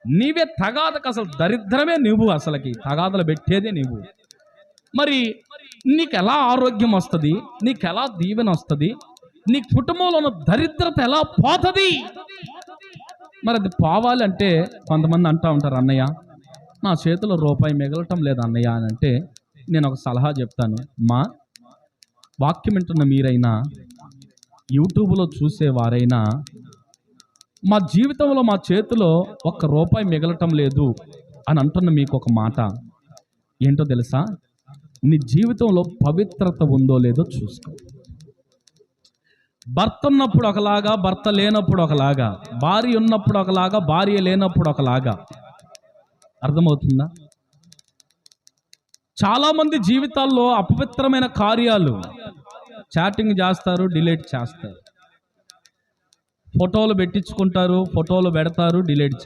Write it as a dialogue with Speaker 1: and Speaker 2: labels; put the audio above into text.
Speaker 1: నీవే తగాదకు అసలు దరిద్రమే నువ్వు, అసలుకి తగాదలు పెట్టేదే నువ్వు. మరి నీకు ఎలా ఆరోగ్యం వస్తుంది, నీకు ఎలా దీవెన వస్తుంది, నీ కుటుంబంలో ఉన్న దరిద్రత ఎలా పోతుంది? మరి అది పోవాలంటే కొంతమంది అంటూ ఉంటారు, అన్నయ్య నా చేతిలో రూపాయి మిగలటం లేదు అన్నయ్య అని అంటే నేను ఒక సలహా చెప్తాను. మా వాక్యం వింటున్న మీరైనా, యూట్యూబ్లో చూసేవారైనా, మా జీవితంలో మా చేతిలో ఒక్క రూపాయి మిగలటం లేదు అని అంటున్న మీకు ఒక మాట ఏంటో తెలుసా? నీ జీవితంలో పవిత్రత ఉందో లేదో చూసుకో. భర్త ఉన్నప్పుడు ఒకలాగా, భర్త లేనప్పుడు ఒకలాగా, భార్య ఉన్నప్పుడు ఒకలాగా, భార్య లేనప్పుడు ఒకలాగా. అర్థమవుతుందా? చాలామంది జీవితాల్లో అపవిత్రమైన కార్యాలు, చాటింగ్ చేస్తారు, డిలీట్ చేస్తారు, ఫోటోలు పెట్టించుకుంటారు, ఫోటోలు పెడతారు, డిలీట్